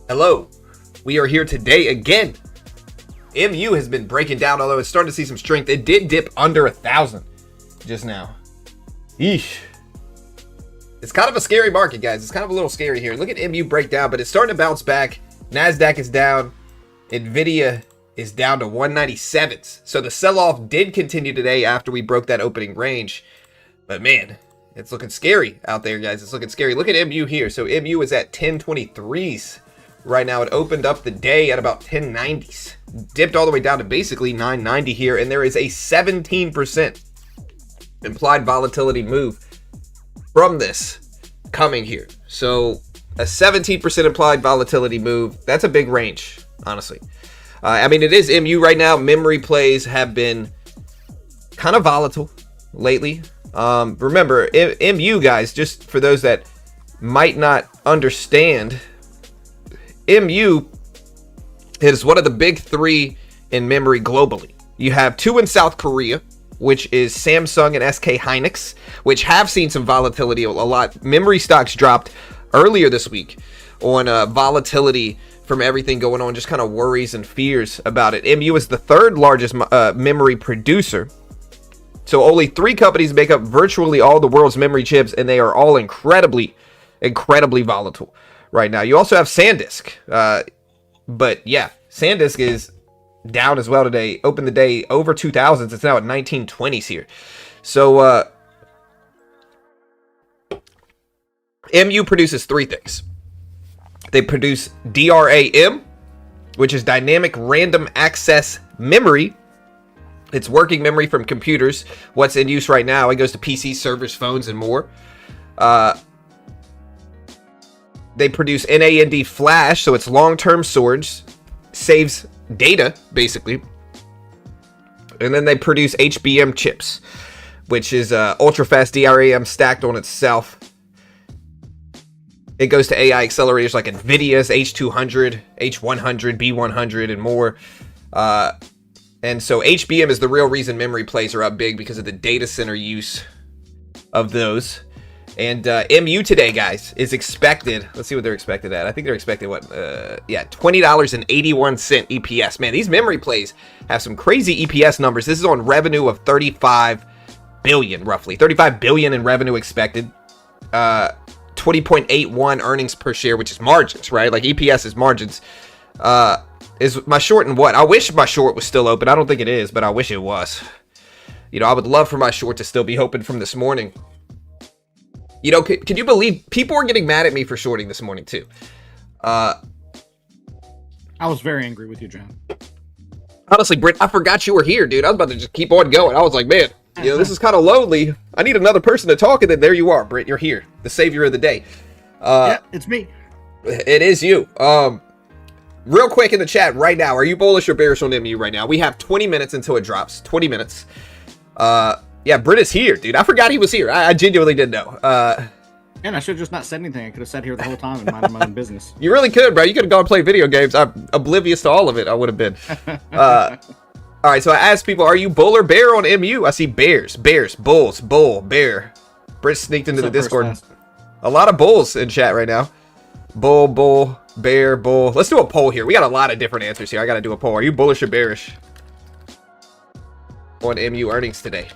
Hello, we are here today again. MU has been breaking down, although it's starting to see some strength. It did dip under 1,000 just now. Eesh. It's kind of a scary market, guys. It's kind of a little scary here. Look at MU break down, but it's starting to bounce back. NASDAQ is down. Nvidia is down to 197s. So the sell-off did continue today after we broke that opening range. But man, it's looking scary out there, guys. It's looking scary. Look at MU here. So MU is at 1023s right now. It opened up the day at about 1090s. Dipped all the way down to basically 990 here. And there is a 17% implied volatility move from this coming here. So a 17% implied volatility move. That's a big range, honestly. I mean, it is MU right now. Memory plays have been kind of volatile lately. Remember, MU, guys, just for those that might not understand, MU is one of the big three in memory globally. You have two in South Korea, which is Samsung and SK Hynix, which have seen some volatility a lot. Memory stocks dropped earlier this week on volatility from everything going on, just kind of worries and fears about it. MU is the third largest memory producer. So only 3 companies make up virtually all the world's memory chips, and they are all incredibly volatile right now. You also have SanDisk. But yeah, SanDisk is down as well today. Opened the day over 2,000s. It's now at 1920s here. So MU produces 3 things. They produce DRAM, which is dynamic random access memory. It's working memory from computers. What's in use right now, it goes to PCs, servers, phones, and more. They produce NAND flash, so it's long-term storage, saves data, basically. And then they produce HBM chips, which is ultra-fast DRAM stacked on itself. It goes to AI accelerators like NVIDIA's H200, H100, B100, and more. And so HBM is the real reason memory plays are up big, because of the data center use of those. And MU today, guys, is expected. Let's see what they're expected at. I think they're expected $20.81 EPS. Man, these memory plays have some crazy EPS numbers. This is on revenue of 35 billion, roughly 35 billion in revenue expected. 20.81 earnings per share, which is margins, right? Like EPS is margins. Is my short and what? I wish my short was still open. I don't think it is, but I wish it was. You know, I would love for my short to still be open from this morning. You know, can you believe people were getting mad at me for shorting this morning too? I was very angry with you, John. Honestly, Britt, I forgot you were here, dude. I was about to just keep on going. I was like, man, you know, this is kind of lonely. I need another person to talk, and then there you are, Britt. You're here, the savior of the day. Yeah, it's me. It is you. Real quick in the chat right now, are you bullish or bearish on MU right now? We have 20 minutes until it drops. 20 minutes. Yeah, Britt is here, dude. I forgot he was here. I genuinely didn't know. And I should have just not said anything. I could have sat here the whole time and minded my own business. You really could, bro. You could have gone and played video games. I'm oblivious to all of it. I would have been. All right, so I asked people, are you bull or bear on MU? I see bears, bulls, bull, bear. Britt sneaked into the Discord. A lot of bulls in chat right now. Bull, bear, bull. Let's do a poll here. We got a lot of different answers here. I got to do a poll. Are you bullish or bearish on MU earnings today?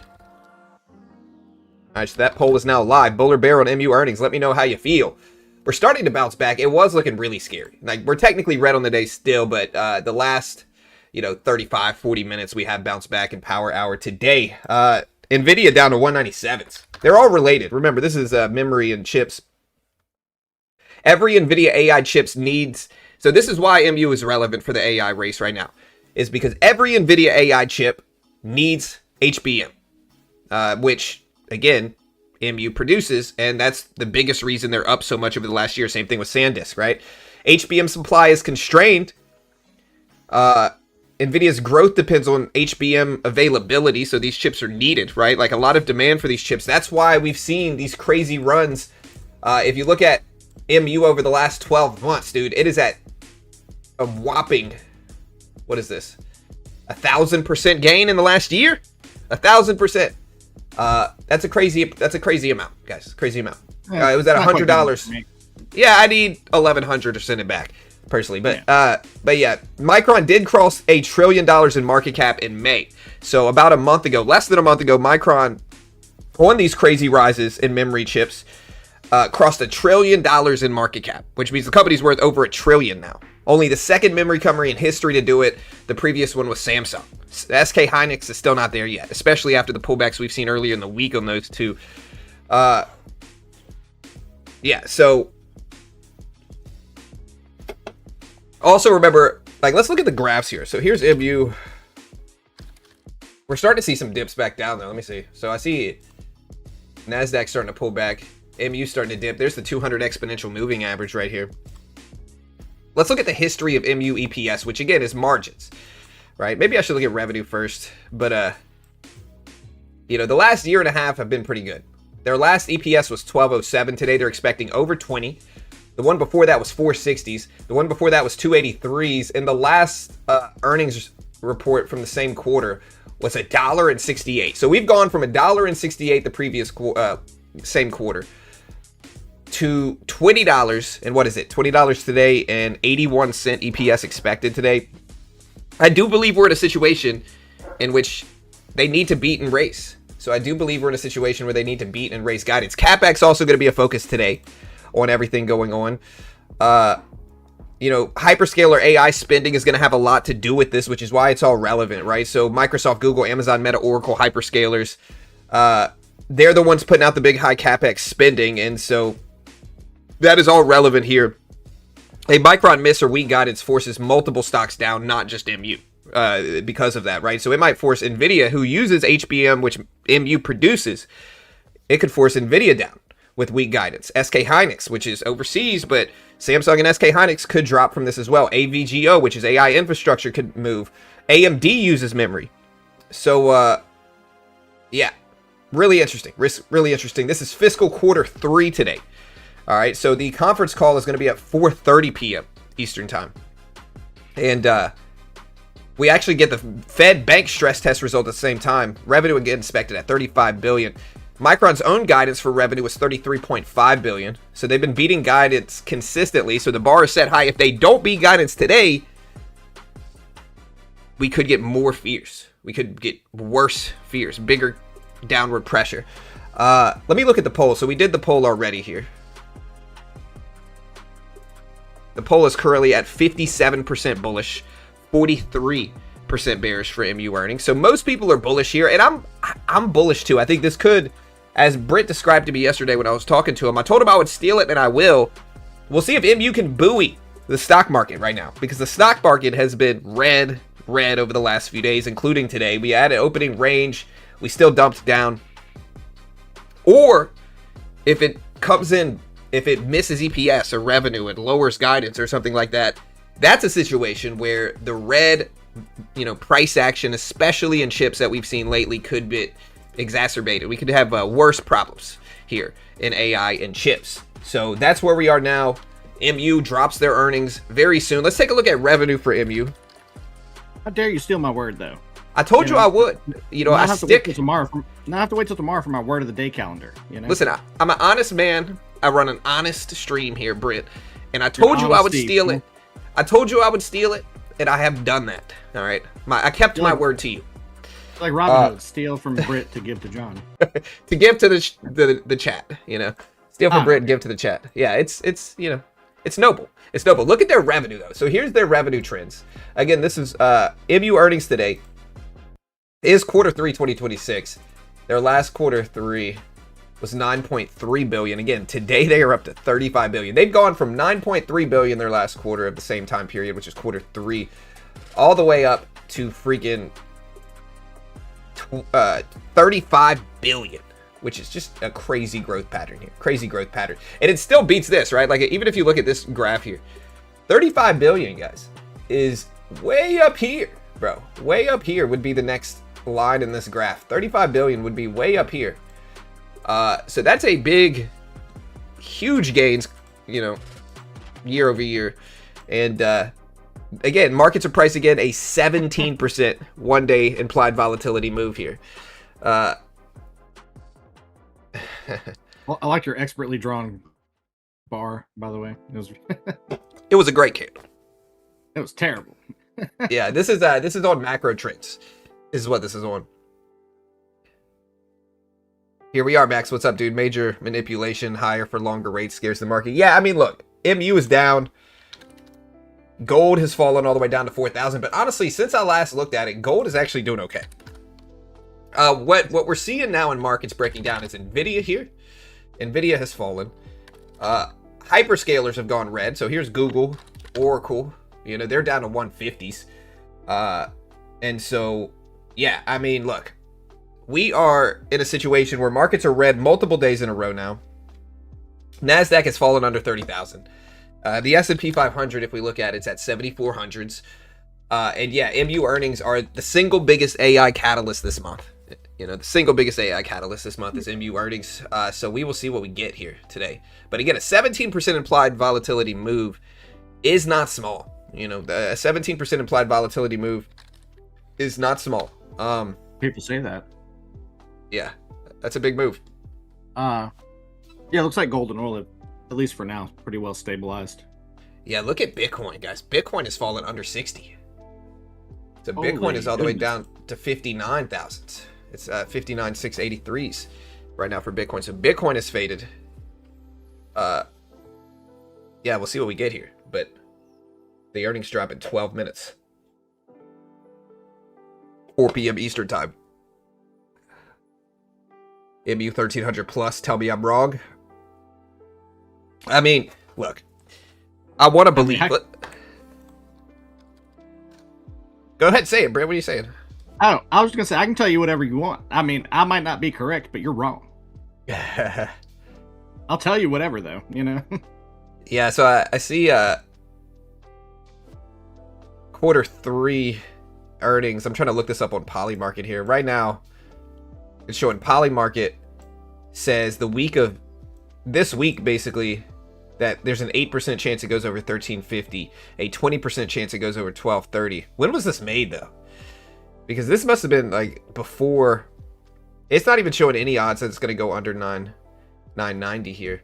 All right, so that poll is now live. Bull or bear on MU earnings? Let me know how you feel. We're starting to bounce back. It was looking really scary. Like, we're technically red on the day still, but the last, 35, 40 minutes, we have bounced back in power hour today. NVIDIA down to 197s. They're all related. Remember, this is memory and chips. Every NVIDIA AI chips needs... So this is why MU is relevant for the AI race right now. Is because every NVIDIA AI chip needs HBM. Which, again, MU produces. And that's the biggest reason they're up so much over the last year. Same thing with SanDisk, right? HBM supply is constrained. NVIDIA's growth depends on HBM availability. So these chips are needed, right? Like a lot of demand for these chips. That's why we've seen these crazy runs. If you look at MU over the last 12 months, dude, it is at a whopping, what is this? 1,000% gain in the last year? 1,000%. That's a crazy amount, guys. Crazy amount. It was at Not quite good enough $100. for me. Yeah, I need 1,100 to send it back personally, but yeah, Micron did cross $1 trillion in market cap in May. So about a month ago, less than a month ago, Micron, on these crazy rises in memory chips, crossed $1 trillion in market cap, which means the company's worth over $1 trillion now. Only the second memory company in history to do it. The previous one was Samsung. SK Hynix is still not there yet, especially after the pullbacks we've seen earlier in the week on those two. Yeah, so also remember, like, let's look at the graphs here. So here's MU. We're starting to see some dips back down there. Let me see. So I see NASDAQ starting to pull back. MU starting to dip. There's the 200 exponential moving average right here. Let's look at the history of MU EPS, which again is margins, right? Maybe I should look at revenue first, but you know, the last year and a half have been pretty good. Their last EPS was 1207. Today they're expecting over 20. The one before that was 460s. The one before that was 283s. And the last earnings report from the same quarter was $1.68. So we've gone from $1.68 the previous same quarter to $20, and what is it? $20 today and 81 cent EPS expected today. I do believe we're in a situation in which they need to beat and raise. So I do believe we're in a situation where they need to beat and raise guidance. CapEx also going to be a focus today on everything going on. You know, hyperscaler AI spending is going to have a lot to do with this, which is why it's all relevant, right? So Microsoft, Google, Amazon, Meta, Oracle, hyperscalers, they're the ones putting out the big high CapEx spending, and so that is all relevant here. A Micron miss or weak guidance forces multiple stocks down, not just MU, because of that, right? So it might force NVIDIA, who uses HBM, which MU produces, it could force NVIDIA down with weak guidance. SK Hynix, which is overseas, but Samsung and SK Hynix could drop from this as well. AVGO, which is AI infrastructure, could move. AMD uses memory. So, yeah, really interesting. Really interesting. This is fiscal quarter 3 today. All right, so the conference call is going to be at 4:30 p.m. Eastern time. And we actually get the Fed bank stress test result at the same time. Revenue again expected at $35 billion. Micron's own guidance for revenue was $33.5 billion. So they've been beating guidance consistently. So the bar is set high. If they don't beat guidance today, we could get more fears. We could get worse fears, bigger downward pressure. Let me look at the poll. So we did the poll already here. The poll is currently at 57% bullish, 43% bearish for MU earnings. So most people are bullish here, and I'm bullish too. I think this could, as Britt described to me yesterday when I was talking to him, I told him I would steal it, and I will. We'll see if MU can buoy the stock market right now, because the stock market has been red over the last few days, including today. We had an opening range. We still dumped down. Or if it comes in, if it misses EPS or revenue and lowers guidance or something like that, that's a situation where the red, you know, price action, especially in chips that we've seen lately, could be exacerbated. We could have worse problems here in AI and chips. So that's where we are now. MU drops their earnings very soon. Let's take a look at revenue for MU. How dare you steal my word, though? I told you I would. You know, I have to wait till tomorrow. I have to wait till tomorrow for my word of the day calendar. You know. Listen, I'm an honest man. I run an honest stream here, Britt, and I told you I would steal it. I told you I would steal it, and I have done that. All right, I kept my word to you. Like Robin Hood, steal from Britt to give to John. To give to the chat, you know, steal from Britt and give to the chat. Yeah, it's you know, it's noble. It's noble. Look at their revenue though. So here's their revenue trends. Again, this is MU earnings today. Is quarter 3 2026. Their last quarter 3 was 9.3 billion. Again, today they are up to 35 billion. They've gone from 9.3 billion their last quarter of the same time period, which is quarter 3, all the way up to freaking 35 billion, which is just a crazy growth pattern here. Crazy growth pattern. And it still beats this, right? Like, even if you look at this graph here, 35 billion, guys, is way up here, bro. Way up here would be the next line in this graph. 35 billion would be way up here. So that's a big, huge gains, you know, year over year. And again, markets are priced again a 17% one-day implied volatility move here. Well, I like your expertly drawn bar, by the way. It was a great candle. It was terrible. Yeah, this is on macro trades. This is what this is on. Here we are, Max. What's up, dude? Major manipulation, higher for longer rates scares the market. Yeah, I mean, look, MU is down. Gold has fallen all the way down to 4,000, but honestly, since I last looked at it, gold is actually doing okay. What we're seeing now in markets breaking down is Nvidia here. Nvidia has fallen. Hyperscalers have gone red. So here's Google, Oracle. You know, they're down to 150s. And so, yeah, I mean, look, we are in a situation where markets are red multiple days in a row now. NASDAQ has fallen under 30,000. The S&P 500, if we look at it, it's at 7,400s. And yeah, MU earnings are the single biggest AI catalyst this month. You know, the single biggest AI catalyst this month is MU earnings. So we will see what we get here today. But again, a 17% implied volatility move is not small. You know, a 17% implied volatility move is not small. People say that. Yeah, that's a big move. Yeah, it looks like gold and oil, at least for now, pretty well stabilized. Yeah, look at Bitcoin, guys. Bitcoin has fallen under 60. So Holy Bitcoin is all the way goodness. down to 59,000. It's 59,683s right now for Bitcoin. So Bitcoin is faded. Yeah, we'll see what we get here. But the earnings drop in 12 minutes. 4 p.m. Eastern time. MU 1300 plus. Tell me I'm wrong. I mean, look. I want to believe. Go ahead, say it, Brent. What are you saying? Oh, I was just gonna say I can tell you whatever you want. I mean, I might not be correct, but you're wrong. I'll tell you whatever, though. You know. Yeah. So I see Q3 earnings. I'm trying to look this up on Polymarket here right now. It's showing Polymarket says the week of this week basically that there's an 8% chance it goes over 1350, a 20% chance it goes over 1230. When was this made though? Because this must have been like before. It's not even showing any odds that it's going to go under 990 here.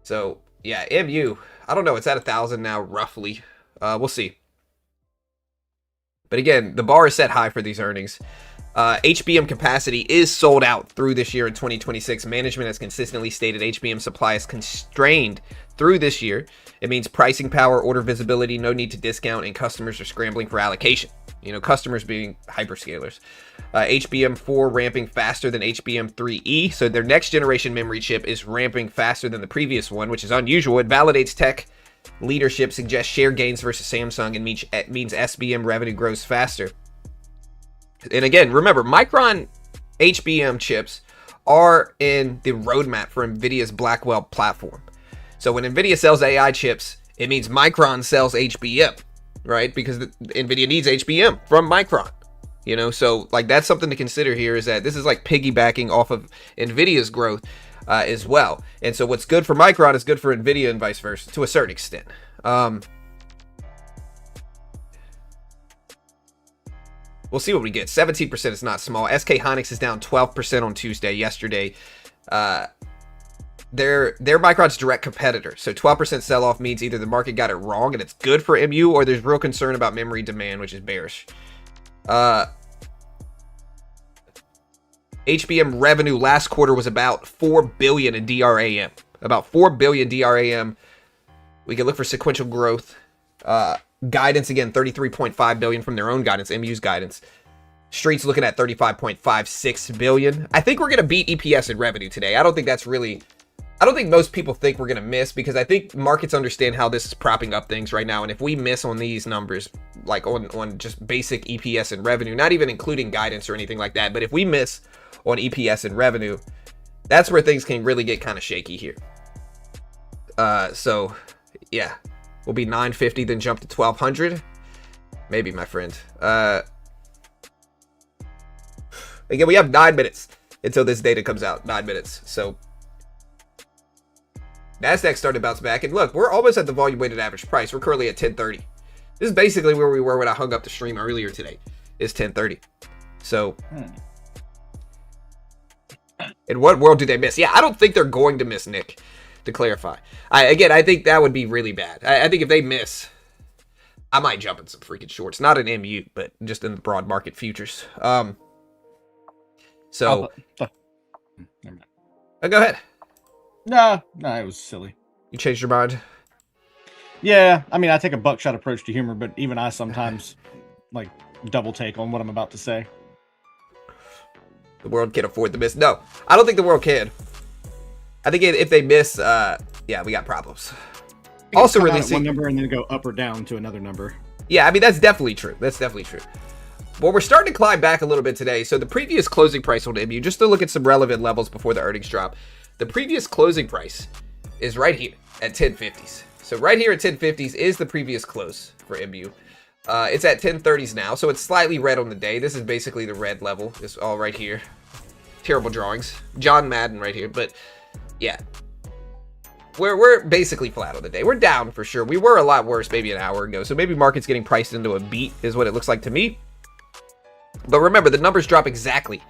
So yeah, MU, I don't know. It's at 1,000 now, roughly. We'll see. But again, the bar is set high for these earnings. HBM capacity is sold out through this year in 2026. Management has consistently stated HBM supply is constrained through this year. It means pricing power, order visibility, no need to discount, and customers are scrambling for allocation. You know, customers being hyperscalers. HBM4 ramping faster than HBM3E. So their next generation memory chip is ramping faster than the previous one, which is unusual. It validates tech leadership, suggests share gains versus Samsung, and means SBM revenue grows faster. And again, remember, Micron HBM chips are in the roadmap for NVIDIA's Blackwell platform. So when NVIDIA sells AI chips, it means Micron sells HBM, right? Because NVIDIA needs HBM from Micron. You know, so like that's something to consider here, is that this is like piggybacking off of NVIDIA's growth as well. And so what's good for Micron is good for NVIDIA and vice versa to a certain extent. We'll see what we get. 17% is not small. SK Hynix is down 12% on Tuesday, yesterday. They're Micron's direct competitor. So 12% sell-off means either the market got it wrong and it's good for MU, or there's real concern about memory demand, which is bearish. HBM revenue last quarter was about $4 billion in DRAM. About $4 billion DRAM. We can look for sequential growth. Guidance again, $33.5 billion from their own guidance, MU's guidance. Street's looking at $35.56 billion. I think we're gonna beat EPS in revenue today. I don't think most people think we're gonna miss, because I think markets understand how this is propping up things right now. And if we miss on these numbers, like on just basic EPS and revenue, not even including guidance or anything like that, but if we miss on EPS and revenue, that's where things can really get kind of shaky here. So yeah, we'll be 950, then jump to 1200. Maybe, my friend. Again, we have 9 minutes until this data comes out. 9 minutes. So NASDAQ started to bounce back. And look, we're almost at the volume weighted average price. We're currently at 1030. This is basically where we were when I hung up the stream earlier today. Is 1030. So In what world do they miss? Yeah, I don't think they're going to miss, Nick, to clarify. I think that would be really bad. I think if they miss, I might jump in some freaking shorts. Not in MU, but just in the broad market futures. Go ahead. No, it was silly. You changed your mind? Yeah, I mean, I take a buckshot approach to humor, but even I sometimes, like, double take on what I'm about to say. The world can't afford to miss. No, I don't think the world can. I think if they miss, yeah, we got problems. Also releasing one number and then go up or down to another number. Yeah, I mean, that's definitely true. That's definitely true. Well, we're starting to climb back a little bit today. So the previous closing price on MU, just to look at some relevant levels before the earnings drop, the previous closing price is right here at 1050s. So right here at 1050s is the previous close for MU. It's at 1030s now, so it's slightly red on the day. This is basically the red level. It's all right here. Terrible drawings. John Madden right here, but yeah. We're basically flat on the day. We're down for sure. We were a lot worse maybe an hour ago, so maybe market's getting priced into a beat is what it looks like to me. But remember, the numbers drop exactly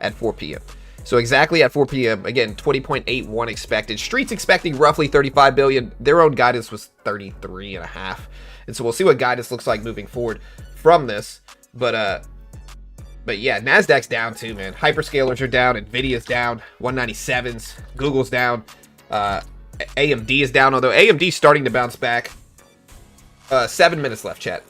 at 4 p.m. So exactly at 4 p.m., again, 20.81 expected. Street's expecting roughly 35 billion. Their own guidance was 33.5. And so we'll see what guidance looks like moving forward from this. But yeah, NASDAQ's down too, man. Hyperscalers are down. NVIDIA's down. 197s. Google's down. AMD is down, although AMD's starting to bounce back. 7 minutes left, chat.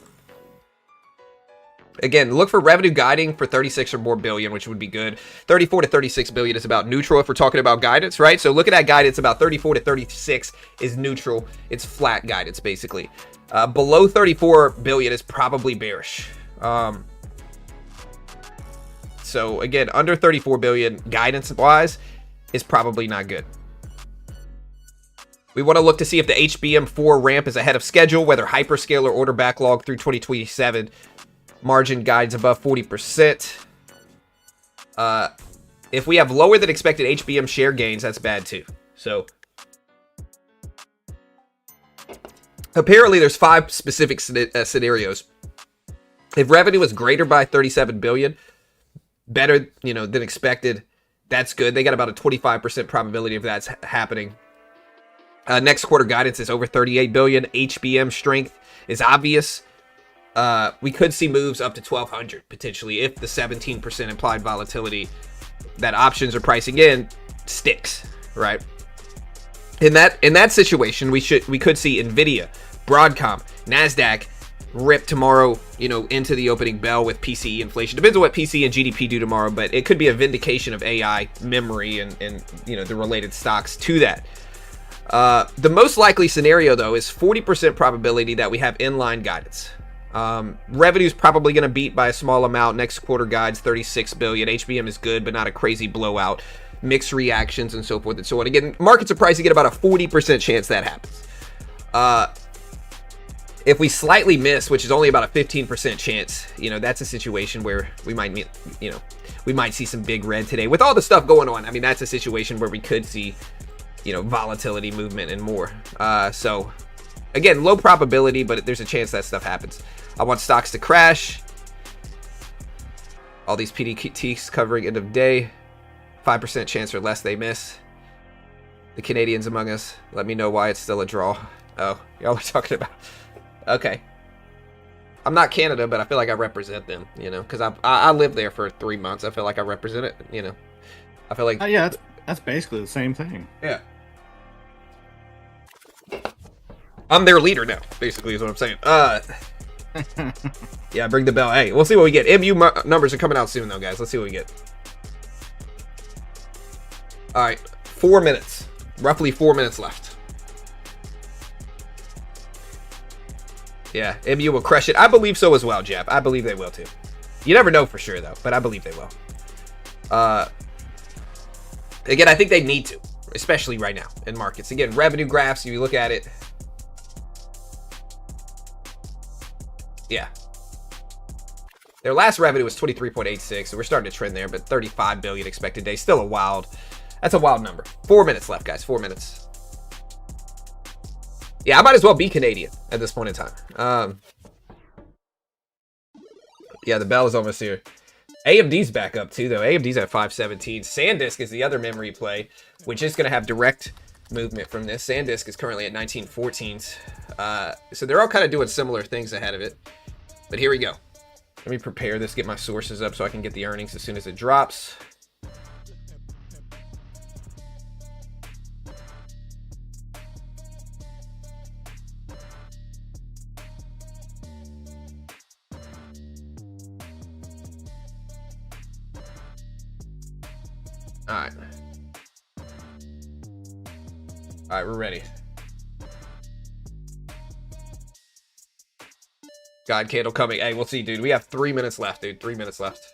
Again, look for revenue guiding for 36 or more billion, which would be good. 34 to 36 billion is about neutral if we're talking about guidance, right? So look at that guidance, about 34 to 36 is neutral. It's flat guidance, basically. Below 34 billion is probably bearish. So again, under 34 billion guidance-wise is probably not good. We want to look to see if the HBM4 ramp is ahead of schedule, whether hyperscaler order backlog through 2027. Margin guides above 40%. If we have lower than expected HBM share gains, that's bad too. So apparently there's 5 specific scenarios. If revenue is greater by 37 billion, better, than expected, that's good. They got about a 25% probability of that's happening. Next quarter guidance is over 38 billion. HBM strength is obvious. We could see moves up to 1200 potentially if the 17% implied volatility that options are pricing in sticks, right? In that situation, we could see Nvidia, Broadcom, Nasdaq rip tomorrow, into the opening bell with PCE inflation. Depends on what PC and GDP do tomorrow, but it could be a vindication of AI memory and the related stocks to that. The most likely scenario though is 40% probability that we have inline guidance. Revenue's probably going to beat by a small amount. Next quarter guides 36 billion. HBM is good, but not a crazy blowout. Mixed reactions and so forth and so on. Again, markets are pricing at about a 40% chance that happens. If we slightly miss, which is only about a 15% chance, that's a situation where we might, we might see some big red today with all the stuff going on. I mean, that's a situation where we could see, volatility, movement, and more. So again, low probability, but there's a chance that stuff happens. I want stocks to crash. All these PDTs covering end of day. 5% chance or less they miss. The Canadians among us, let me know why it's still a draw. Oh, y'all are talking about... Okay. I'm not Canada, but I feel like I represent them, because I lived there for 3 months. I feel like I represent it, I feel like... yeah, that's basically the same thing. Yeah. I'm their leader now, basically, is what I'm saying. Yeah, bring the bell. Hey, we'll see what we get. MU numbers are coming out soon, though, guys. Let's see what we get. All right, 4 minutes. Roughly 4 minutes left. Yeah, MU will crush it. I believe so as well, Jeff. I believe they will, too. You never know for sure, though, but I believe they will. Again, I think they need to, especially right now in markets. Again, revenue graphs, if you look at it. Yeah. Their last revenue was 23.86, so we're starting to trend there, but 35 billion expected day. Still that's a wild number. 4 minutes left, guys. 4 minutes. Yeah, I might as well be Canadian at this point in time. Yeah, the bell is almost here. AMD's back up too, though. AMD's at 517. SanDisk is the other memory play, which is going to have direct movement from this. SanDisk is currently at 1914s. So they're all kind of doing similar things ahead of it. But here we go. Let me prepare this, get my sources up so I can get the earnings as soon as it drops. Alright. Alright, we're ready. God candle coming. Hey, we'll see, dude. We have 3 minutes left, dude. 3 minutes left.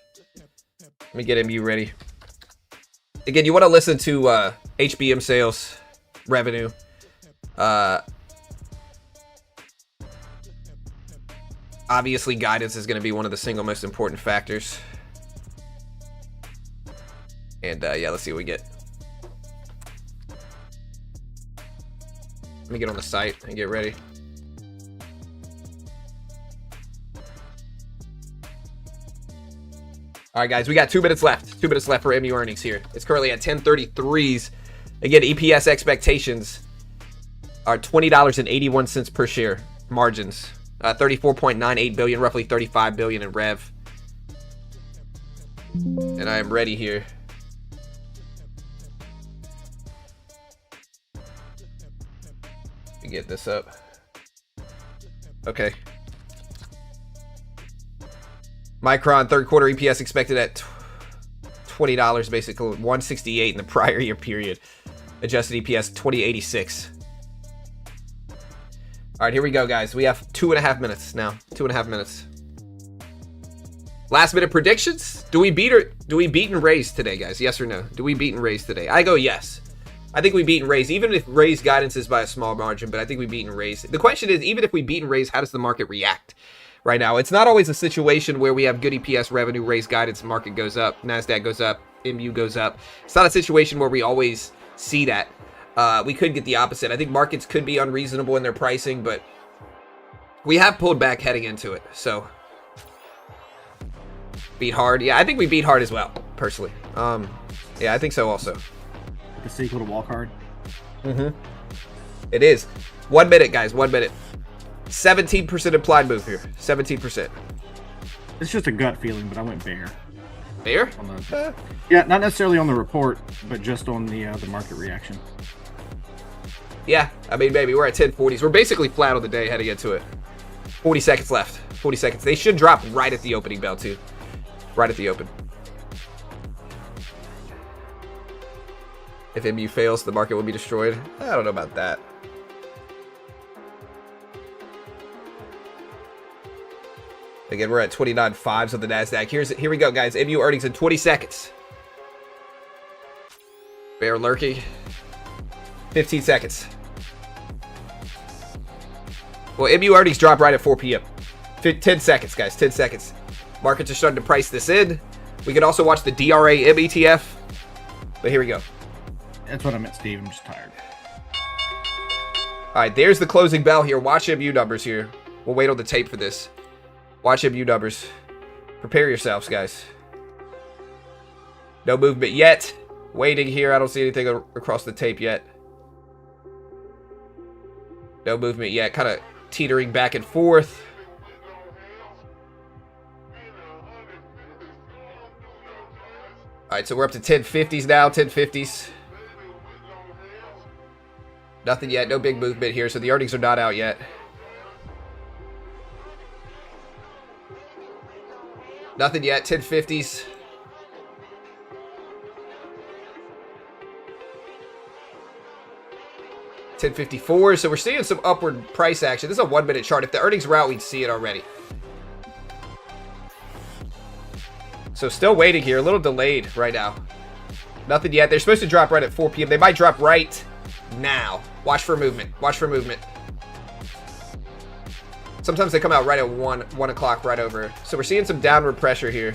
Let me get MU ready. Again, you want to listen to HBM sales, revenue. Obviously, guidance is going to be one of the single most important factors. And yeah, let's see what we get. Let me get on the site and get ready. All right, guys, we got 2 minutes left. 2 minutes left for MU earnings here. It's currently at 1033s. Again, EPS expectations are $20.81 per share. Margins, 34.98 billion, roughly 35 billion in rev. And I am ready here. Get this up. Okay. Micron third quarter EPS expected at $20, basically 168 in the prior year period. Adjusted EPS 2086. All right, here we go, guys. We have 2.5 minutes now. 2.5 minutes. Last minute predictions. Do we beat and raise today, guys? Yes or no? Do we beat and raise today? I go yes. I think we beat and raise, even if raise guidance is by a small margin, but I think we beat and raise. The question is, even if we beat and raise, how does the market react right now? It's not always a situation where we have good EPS revenue, raise guidance, market goes up, NASDAQ goes up, MU goes up. It's not a situation where we always see that. We could get the opposite. I think markets could be unreasonable in their pricing, but we have pulled back heading into it. So, beat hard. Yeah, I think we beat hard as well, personally. Yeah, I think so also. The sequel to Walk Hard. It is. 1 minute, guys. 1 minute. 17% implied move here. 17%. It's just a gut feeling, but I went bear. Bear? Yeah, not necessarily on the report, but just on the market reaction. Yeah, I mean, maybe we're at 1040s. We're basically flat on the day heading into it. 40 seconds left. 40 seconds. They should drop right at the opening bell, too. Right at the open. If MU fails, the market will be destroyed. I don't know about that. Again, we're at 29.5s on the NASDAQ. Here we go, guys. MU earnings in 20 seconds. Bear lurking. 15 seconds. Well, MU earnings drop right at 4 p.m. 10 seconds, guys. 10 seconds. Markets are starting to price this in. We can also watch the DRA M ETF. But here we go. That's what I meant, Steve. I'm just tired. All right, there's the closing bell here. Watch MU numbers here. We'll wait on the tape for this. Watch MU numbers. Prepare yourselves, guys. No movement yet. Waiting here. I don't see anything across the tape yet. No movement yet. Kind of teetering back and forth. All right, so we're up to 1050s now. 1050s. Nothing yet. No big movement here. So the earnings are not out yet. Nothing yet. 1050s. $10.54. So we're seeing some upward price action. This is a 1 minute chart. If the earnings were out, we'd see it already. So still waiting here. A little delayed right now. Nothing yet. They're supposed to drop right at 4 p.m. They might drop right now. Watch for movement. Watch for movement. Sometimes they come out right at 1 o'clock, right over. So we're seeing some downward pressure here.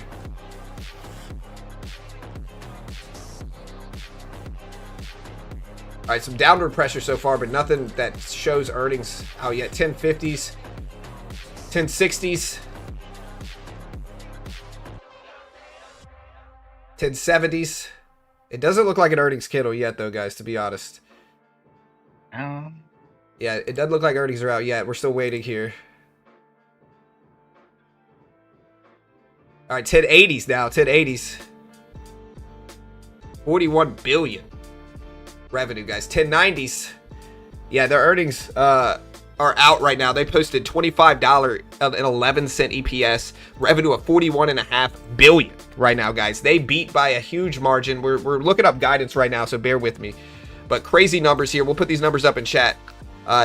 All right, some downward pressure so far, but nothing that shows earnings out yet. 1050s, 1060s. 1070s. It doesn't look like an earnings candle yet, though, guys, to be honest. Yeah, it doesn't look like earnings are out yet. We're still waiting here. All right, 1080s now. 1080s. 41 billion revenue, guys. 1090s. Yeah, their earnings are out right now. They posted $25.11 EPS, revenue of 41.5 billion right now, guys. They beat by a huge margin. We're looking up guidance right now, so bear with me. But crazy numbers here. We'll put these numbers up in chat.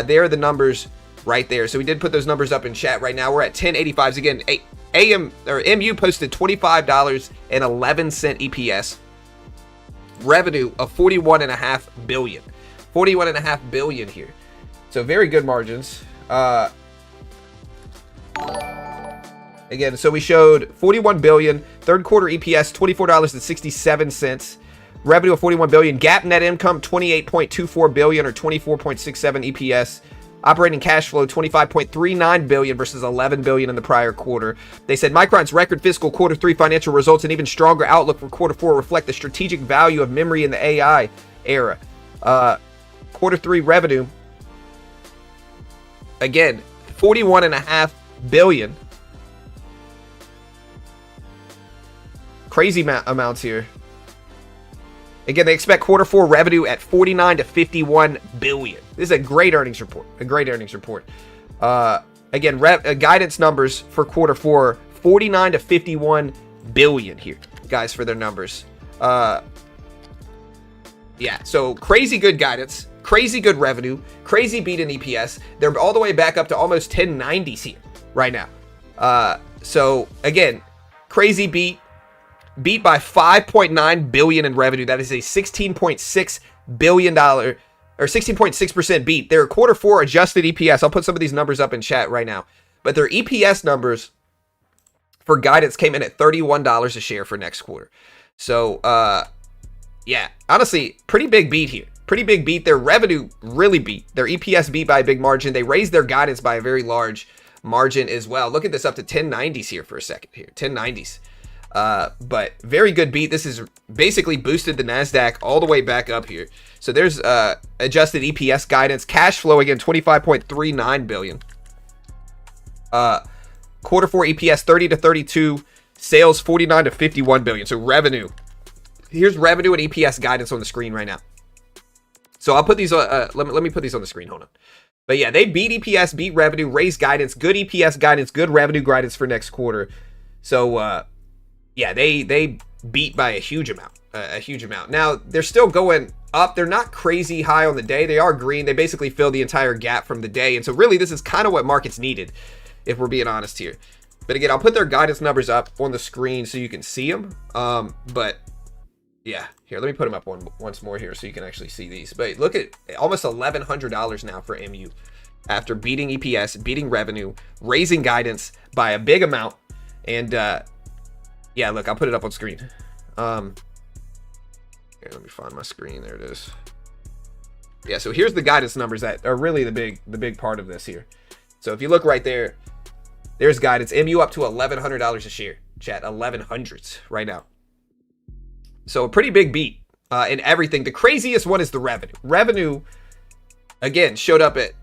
There are the numbers right there. So we did put those numbers up in chat right now. We're at 1085s again. MU posted $25.11 EPS, revenue of 41.5 billion. 41.5 billion here. So very good margins. Again, so we showed 41 billion, third quarter EPS $24.67, revenue of 41 billion, GAAP net income 28.24 billion or 24.67 EPS, operating cash flow 25.39 billion versus 11 billion in the prior quarter. They said Micron's record fiscal quarter 3 financial results and even stronger outlook for quarter 4 reflect the strategic value of memory in the AI era. Quarter 3 revenue, again, 41.5 billion. Crazy amounts here. Again, they expect quarter 4 revenue at 49 to 51 billion. This is a great earnings report. A great earnings report. Again, guidance numbers for quarter 4, 49 to 51 billion here, guys, for their numbers. Yeah, so crazy good guidance, crazy good revenue, crazy beat in EPS. They're all the way back up to almost 1090s here right now. So again, crazy beat by 5.9 billion in revenue. That is a $16.6 billion or 16.6% beat. Their quarter 4 adjusted EPS, I'll put some of these numbers up in chat right now, but their EPS numbers for guidance came in at $31 a share for next quarter. So yeah, honestly, pretty big beat here. Pretty big beat. Their revenue really beat. Their EPS beat by a big margin. They raised their guidance by a very large margin as well. Look at this, up to 1090s here for a second here. 1090s. But very good beat. This is basically boosted the NASDAQ all the way back up here. So there's adjusted EPS guidance. Cash flow, again, 25.39 billion. Quarter 4 EPS 30 to 32. Sales 49 to 51 billion. So revenue. Here's revenue and EPS guidance on the screen right now. So I'll put these on, let me put these on the screen. Hold on. But yeah, they beat EPS, beat revenue, raised guidance, good EPS guidance, good revenue guidance for next quarter. So yeah, they beat by a huge amount. Now, they're still going up. They're not crazy high on the day. They are green. They basically fill the entire gap from the day. And so really, this is kind of what markets needed, if we're being honest here. But again, I'll put their guidance numbers up on the screen so you can see them. But yeah, here, let me put them up once more here so you can actually see these. But look at almost $1,100 now for MU after beating EPS, beating revenue, raising guidance by a big amount. And yeah, look, I'll put it up on screen. Here, let me find my screen. There it is. Yeah, so here's the guidance numbers that are really the big part of this here. So if you look right there, there's guidance. MU up to $1,100 a share. Chat, 1100s right now. So a pretty big beat in everything. The craziest one is the revenue. Revenue, again, showed up at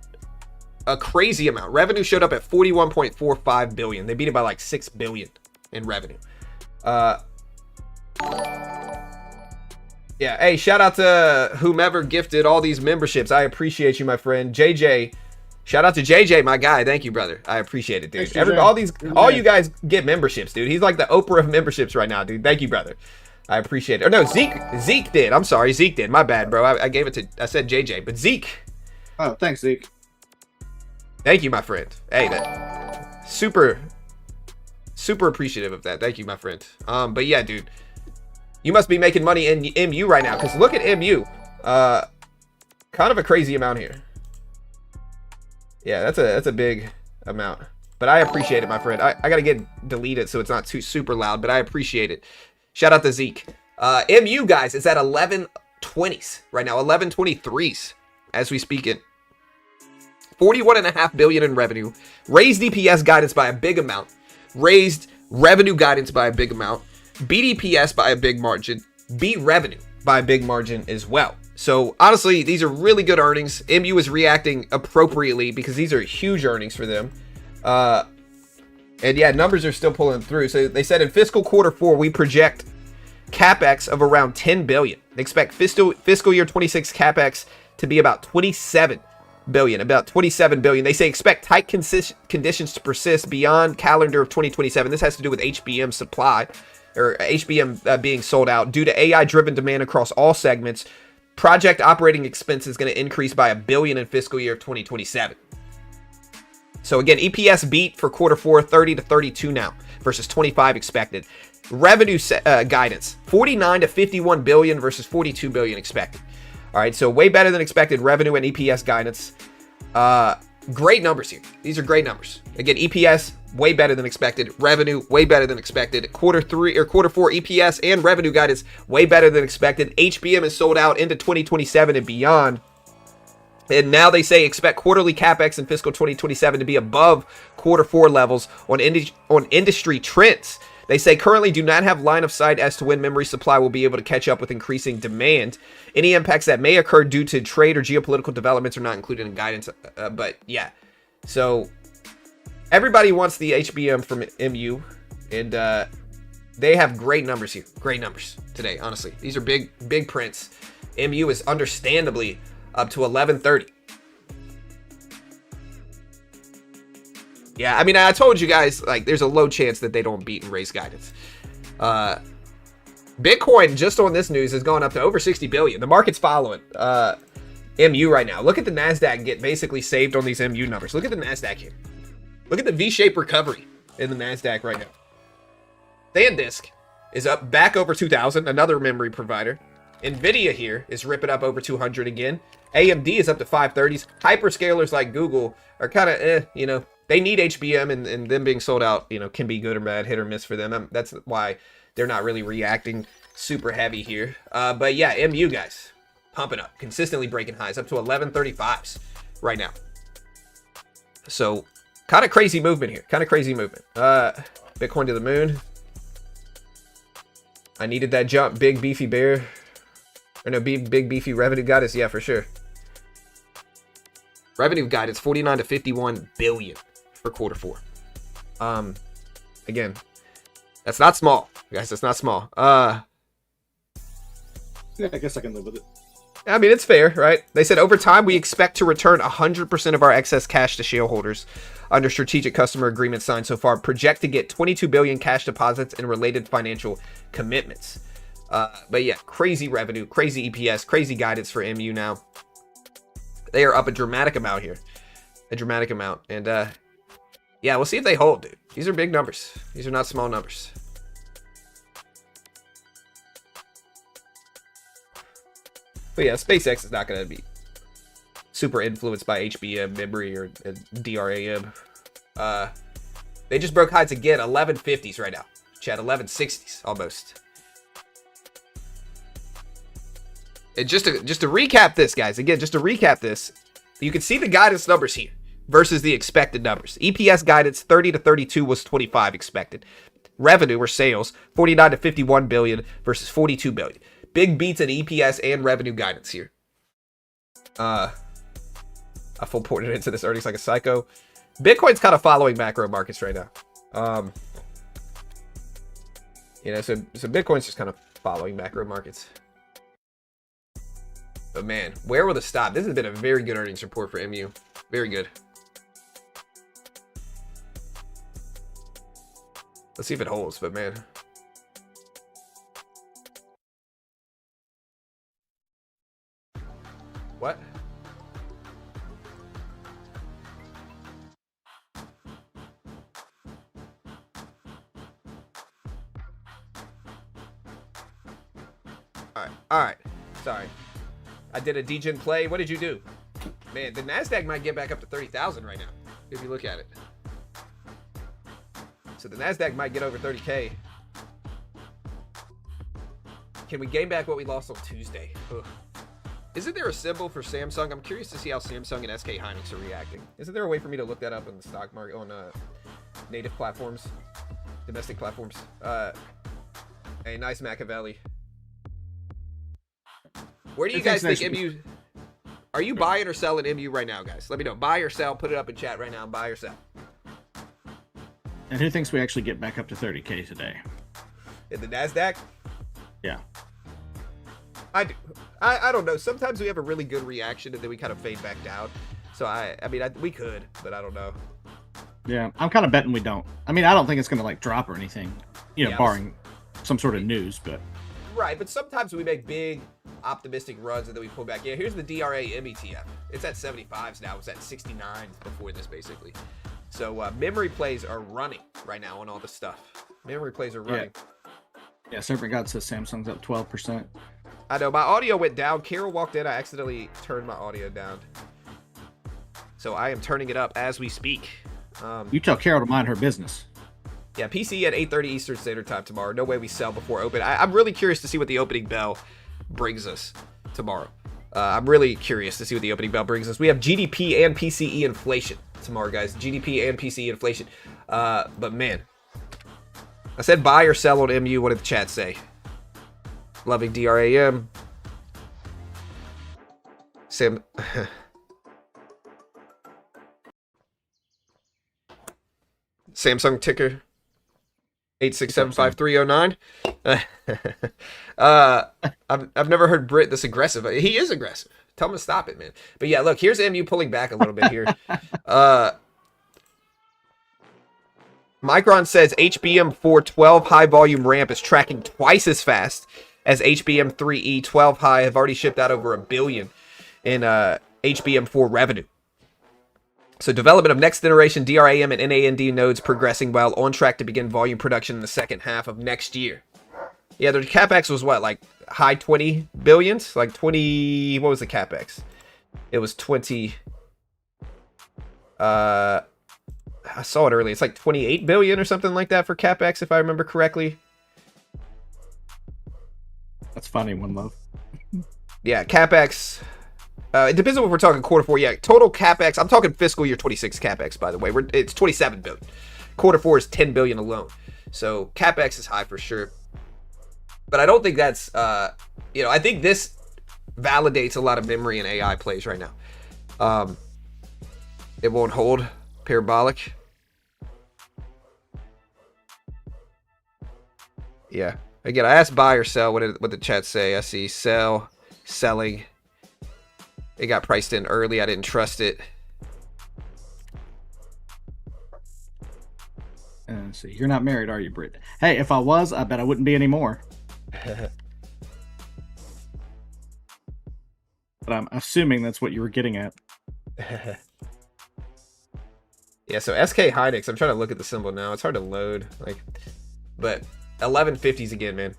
a crazy amount. Revenue showed up at 41.45 billion. They beat it by like 6 billion in revenue. Yeah, hey, shout out to whomever gifted all these memberships. I appreciate you, my friend. JJ, shout out to JJ, my guy. Thank you, brother. I appreciate it, dude. Thanks, all you guys get memberships, dude. He's like the Oprah of memberships right now, dude. Thank you, brother. I appreciate it. Or no, Zeke did. I'm sorry, Zeke did. My bad, bro. I gave it to, I said JJ, but Zeke. Oh, thanks, Zeke. Thank you, my friend. Hey, that super appreciative of that. Thank you, my friend. But yeah, dude, you must be making money in MU right now, because look at MU. Kind of a crazy amount here. Yeah, that's a big amount. But I appreciate it, my friend. I gotta get deleted so it's not too super loud, but I appreciate it. Shout out to Zeke. MU, guys, is at 1120s right now, 1123s as we speak it. 41.5 billion in revenue. Raised EPS guidance by a big amount. Raised revenue guidance by a big amount. beat EPS by a big margin, beat revenue by a big margin as well. So honestly, these are really good earnings. MU is reacting appropriately because these are huge earnings for them. And yeah, numbers are still pulling through. So they said in fiscal quarter 4, we project CapEx of around $10 billion. They expect fiscal year 26 CapEx to be about $27 billion. They say expect tight conditions to persist beyond calendar of 2027. This has to do with HBM supply, or HBM being sold out due to AI-driven demand across all segments. Project operating expense is going to increase by $1 billion in fiscal year 2027. So again, EPS beat for quarter 4, 30 to 32 now versus 25 expected. Revenue guidance, 49 to 51 billion versus 42 billion expected. All right, so way better than expected revenue and EPS guidance. Great numbers here. These are great numbers. Again, EPS way better than expected. Revenue way better than expected. Quarter 4 EPS and revenue guidance way better than expected. HBM is sold out into 2027 and beyond. And now they say expect quarterly CapEx in fiscal 2027 to be above quarter 4 levels on industry trends. They say currently do not have line of sight as to when memory supply will be able to catch up with increasing demand. Any impacts that may occur due to trade or geopolitical developments are not included in guidance. But yeah, so everybody wants the HBM from MU, and they have great numbers here. Great numbers today, honestly. These are big prints. MU is understandably up to 1130. Yeah, I mean, I told you guys, like, there's a low chance that they don't beat and raise guidance. Bitcoin, just on this news, has gone up to over 60 billion. The market's following MU right now. Look at the NASDAQ get basically saved on these MU numbers. Look at the NASDAQ here. Look at the V-shaped recovery in the NASDAQ right now. SanDisk is up back over 2,000, another memory provider. NVIDIA here is ripping up over 200 again. AMD is up to 530s. Hyperscalers like Google are kind of, you know, they need HBM, and them being sold out, you know, can be good or bad, hit or miss for them. That's why they're not really reacting super heavy here. But yeah, MU guys, pumping up, consistently breaking highs, up to 1135s right now. So kind of crazy movement here, Bitcoin to the moon. I needed that jump, big beefy bear. Or no, big beefy revenue guidance, yeah, for sure. Revenue guidance 49 to 51 billion for quarter 4. Again, that's not small, guys. That's not small. Yeah, I guess I can live with it. I mean, it's fair, right? They said over time we expect to return 100% of our excess cash to shareholders under strategic customer agreements signed so far. Project to get 22 billion cash deposits and related financial commitments. But yeah, crazy revenue, crazy EPS, crazy guidance for MU now. They are up a dramatic amount here. A dramatic amount. And yeah, we'll see if they hold, dude. These are big numbers. These are not small numbers. But yeah, SpaceX is not going to be super influenced by HBM memory or DRAM. They just broke highs again, 1150s right now. Chat, 1160s almost. And just to recap this, guys, again, just to recap this, you can see the guidance numbers here versus the expected numbers. EPS guidance 30 to 32 was 25 expected. Revenue or sales 49 to 51 billion versus 42 billion. Big beats in EPS and revenue guidance here. I full ported into this earnings like a psycho. Bitcoin's kind of following macro markets right now. You know, so Bitcoin's just kind of following macro markets. But man, where will the stop? This has been a very good earnings report for MU. Very good. Let's see if it holds, but man. What? All right. Sorry. I did a degen play. What did you do? Man, the NASDAQ might get back up to 30,000 right now, if you look at it. So the NASDAQ might get over 30K. Can we gain back what we lost on Tuesday? Ugh. Isn't there a symbol for Samsung? I'm curious to see how Samsung and SK Hynix are reacting. Isn't there a way for me to look that up in the stock market on native platforms, domestic platforms? Hey, nice Machiavelli. Where do you guys think MU? Are you buying or selling MU right now, guys? Let me know. Buy or sell? Put it up in chat right now. Buy or sell. And who thinks we actually get back up to 30K today? In the NASDAQ? Yeah. I do. I don't know. Sometimes we have a really good reaction and then we kind of fade back down. So I mean, we could, but I don't know. Yeah, I'm kind of betting we don't. I mean, I don't think it's going to like drop or anything, you know, Yeah, barring some sort of news, but. Right, but sometimes we make big optimistic runs and then we pull back. Yeah, here's the DRA METF. It's at 75s now. It's at 69s before this, basically. So memory plays are running right now on all the stuff. Memory plays are running. Yeah, Serpent God says Samsung's up 12%. I know, my audio went down. Carol walked in. I accidentally turned my audio down. So I am turning it up as we speak. You tell Carol to mind her business. Yeah, PC at 8:30 Eastern Standard Time tomorrow. No way we sell before open. I'm really curious to see what the opening bell brings us tomorrow. I'm really curious to see what the opening bell brings us. We have GDP and PCE inflation tomorrow, guys. GDP and PCE inflation. But man, I said buy or sell on MU. What did the chat say? Loving DRAM. Sam. Samsung ticker 8675309. I've never heard Brit this aggressive. He is aggressive. Tell him to stop it, man. But yeah, look, here's MU pulling back a little bit here. Micron says HBM4 12 high volume ramp is tracking twice as fast as HBM3E 12 high. Have already shipped out over $1 billion in HBM4 revenue. So development of next generation DRAM and NAND nodes progressing well, on track to begin volume production in the second half of next year. Yeah, their CapEx was what, like high 20 billions? Like 20, what was the CapEx? It was 20, I saw it earlier. It's like 28 billion or something like that for CapEx, if I remember correctly. That's funny, One Love. Yeah, CapEx. It depends on what we're talking quarter four. Yeah, total CapEx. I'm talking fiscal year 26 CapEx, by the way. It's 27 billion. Quarter four is 10 billion alone. So CapEx is high for sure. But I don't think that's, I think this validates a lot of memory and AI plays right now. It won't hold. Parabolic. Yeah. Again, I asked buy or sell. What did the chat say? I see sell, selling. It got priced in early. I didn't trust it. And see, you're not married, are you, Britt? Hey, if I was, I bet I wouldn't be anymore. But I'm assuming that's what you were getting at. Yeah, so SK Hynix. I'm trying to look at the symbol now. It's hard to load. But 1150s again, man.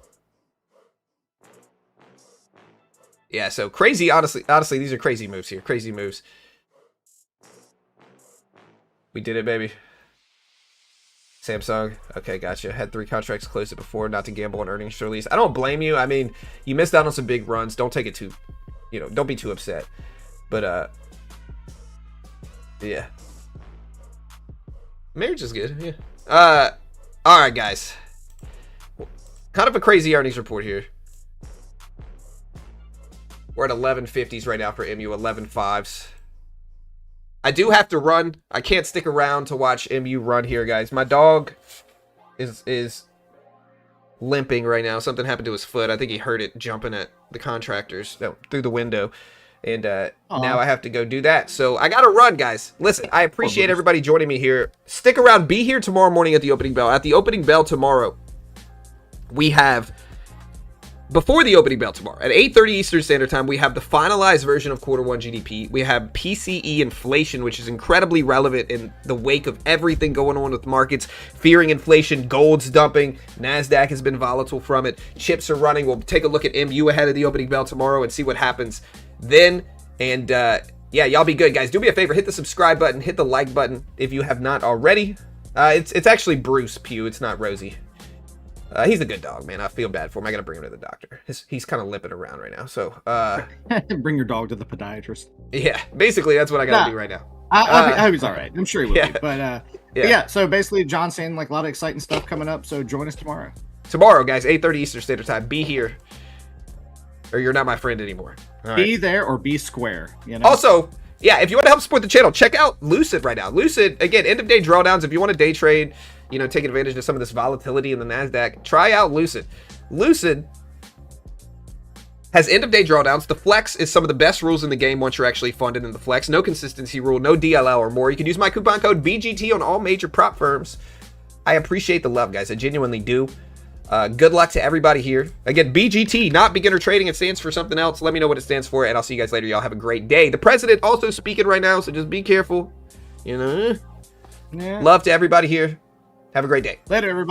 Yeah, so crazy. Honestly, these are crazy moves here. Crazy moves. We did it, baby. Samsung. Okay, gotcha. Had 3 contracts, closed it before, not to gamble on earnings release. I don't blame you. I mean, you missed out on some big runs. Don't take it too, don't be too upset. But, yeah. Marriage is good, yeah. All right, guys. Kind of a crazy earnings report here. We're at 1150s right now for MU, 11.5s. I do have to run. I can't stick around to watch MU run here, guys. My dog is limping right now. Something happened to his foot. I think he hurt it jumping at the contractors through the window. And now I have to go do that. So I got to run, guys. Listen, I appreciate everybody joining me here. Stick around. Be here tomorrow morning at the opening bell. At the opening bell tomorrow, we have... Before the opening bell tomorrow, at 8:30 Eastern Standard Time, we have the finalized version of quarter one GDP. We have PCE inflation, which is incredibly relevant in the wake of everything going on with markets. Fearing inflation, gold's dumping, NASDAQ has been volatile from it. Chips are running. We'll take a look at MU ahead of the opening bell tomorrow and see what happens then. And yeah, y'all be good, guys. Do me a favor, hit the subscribe button, hit the like button if you have not already. It's actually Bruce Pugh. It's not Rosie. He's a good dog, man. I feel bad for him. I gotta bring him to the doctor. He's kind of limping around right now. So, bring your dog to the podiatrist. Yeah, basically that's what I gotta do right now. I hope he's all right. I'm sure he will be. But yeah. So basically, John's saying like a lot of exciting stuff coming up. So join us tomorrow. Tomorrow, guys, 8:30 Eastern Standard Time. Be here, or you're not my friend anymore. All Be right. there or be square. You know. Also, yeah, if you want to help support the channel, check out Lucid right now. Lucid, again, end of day drawdowns. If you want to day trade, you know, taking advantage of some of this volatility in the NASDAQ, try out Lucid. Lucid has end of day drawdowns. The flex is some of the best rules in the game once you're actually funded in the flex. No consistency rule, no DLL or more. You can use my coupon code BGT on all major prop firms. I appreciate the love, guys. I genuinely do. Good luck to everybody here. Again, BGT, not beginner trading. It stands for something else. Let me know what it stands for, and I'll see you guys later. Y'all have a great day. The president also speaking right now, so just be careful. You know, Yeah. love to everybody here. Have a great day. Later, everybody.